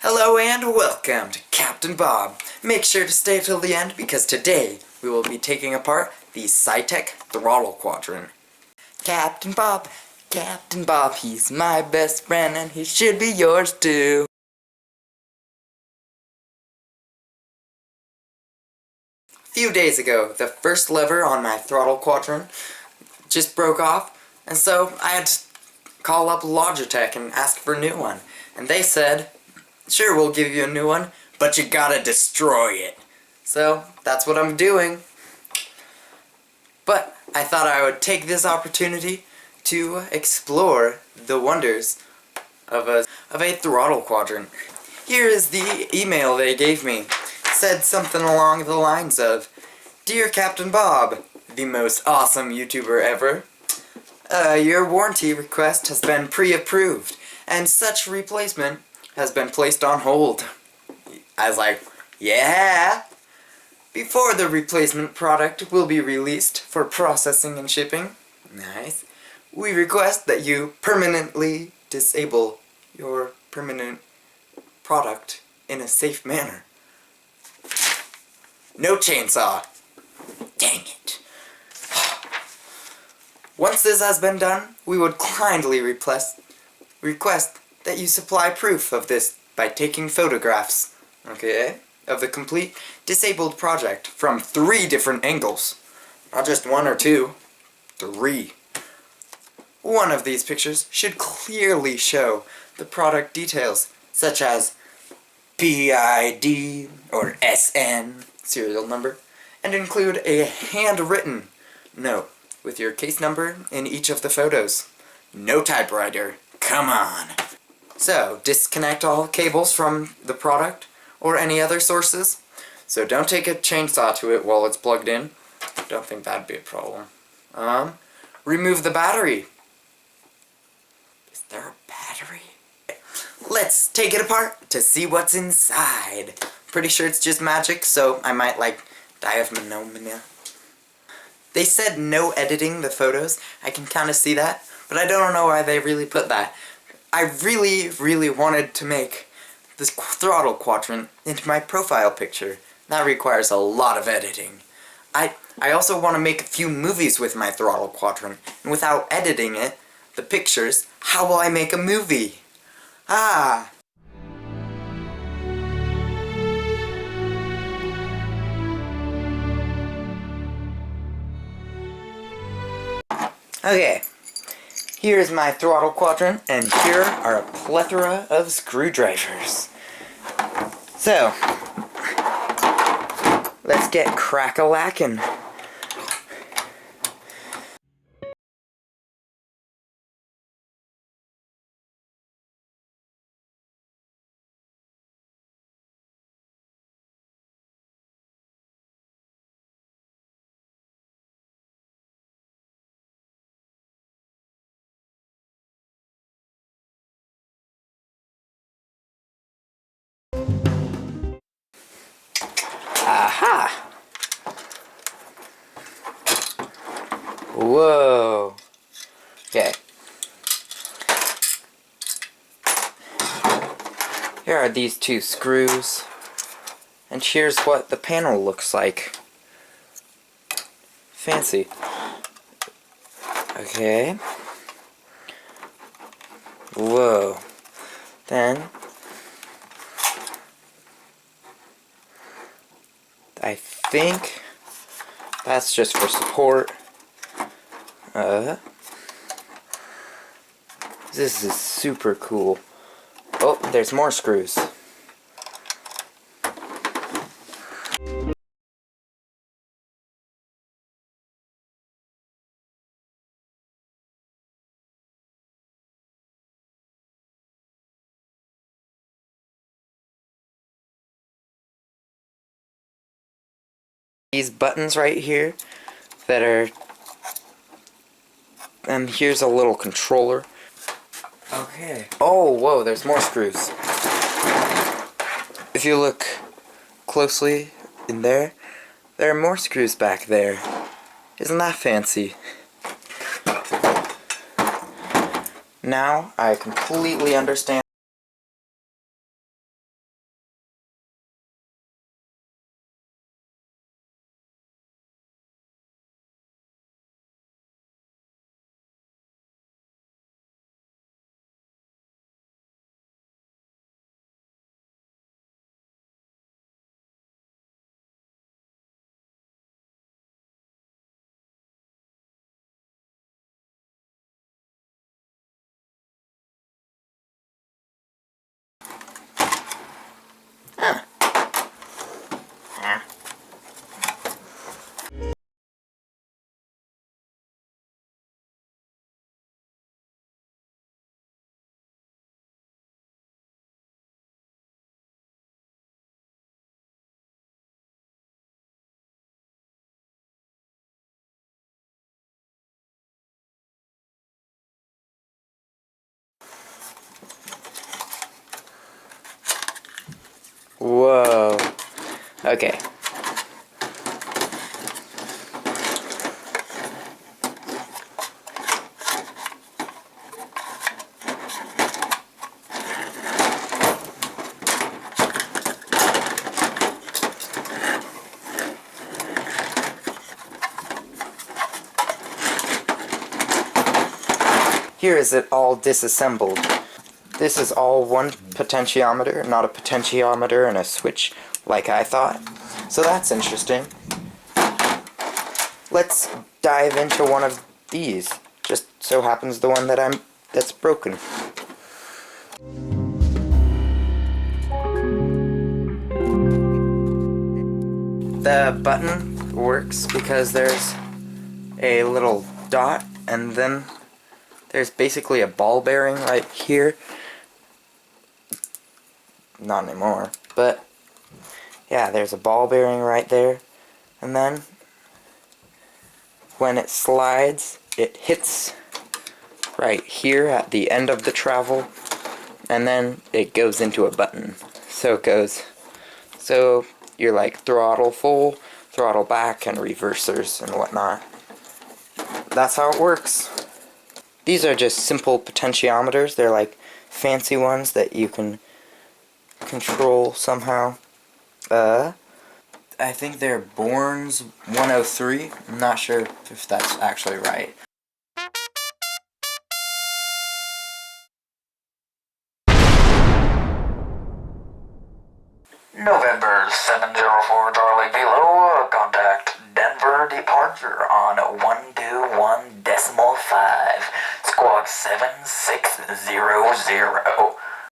Hello and welcome to Captain Bob. Make sure to stay till the end because today we will be taking apart the Logitech throttle quadrant. Captain Bob, he's my best friend and he should be yours too. A few days ago, the first lever on my throttle quadrant just broke off, and so I had to call up Logitech and ask for a new one. And they said, sure, we'll give you a new one, but you gotta destroy it. So, that's what I'm doing. But I thought I would take this opportunity to explore the wonders of a throttle quadrant. Here is the email they gave me. It said something along the lines of, "Dear Captain Bob, the most awesome YouTuber ever, your warranty request has been pre-approved, and such replacement has been placed on hold." I was like, yeah! Before the replacement product will be released for processing and shipping, nice, we request that you permanently disable your permanent product in a safe manner. No chainsaw. Dang it. Once this has been done, we would kindly request that you supply proof of this by taking photographs, okay, of the complete disabled project from 3 different angles. Not just 1 or 2, 3. One of these pictures should clearly show the product details, such as PID or SN, serial number, and include a handwritten note with your case number in each of the photos. No typewriter. Come on. So, disconnect all cables from the product or any other sources. So don't take a chainsaw to it while it's plugged in. Don't think that'd be a problem. Remove the battery. Is there a battery? Let's take it apart to see what's inside. Pretty sure it's just magic, so I might die of pneumonia. They said no editing the photos. I can kind of see that, but I don't know why they really put that. I really wanted to make this throttle quadrant into my profile picture. That requires a lot of editing. I also want to make a few movies with my throttle quadrant, and without editing it, the pictures, how will I make a movie? Okay, here's my throttle quadrant, and here are a plethora of screwdrivers. So, let's get crack-a-lackin'. Aha! Whoa! Okay. Here are these 2 screws, and here's what the panel looks like. Fancy. Okay. Whoa. Then I think that's just for support. This is super cool. Oh, there's more screws. These buttons right here that are, and here's a little controller. Okay. Oh, whoa, there's more screws. If you look closely in there, there are more screws back there. Isn't that fancy? Now I completely understand Whoa. Okay. Here is it all disassembled. This is all one potentiometer, not a potentiometer and a switch like I thought. So that's interesting. Let's dive into one of these. Just so happens the one that's broken. The button works because there's a little dot and then there's basically a ball bearing right here. Not anymore, but yeah, there's a ball bearing right there. And then when it slides, it hits right here at the end of the travel, and then it goes into a button. So it goes, so you're like throttle full, throttle back, and reversers and whatnot. That's how it works. These are just simple potentiometers. They're like fancy ones that you can control somehow. I think they're Borns 103. I'm not sure if that's actually right. November 704 Charlie Kilo, contact Denver departure on 121.5, squawk 7600.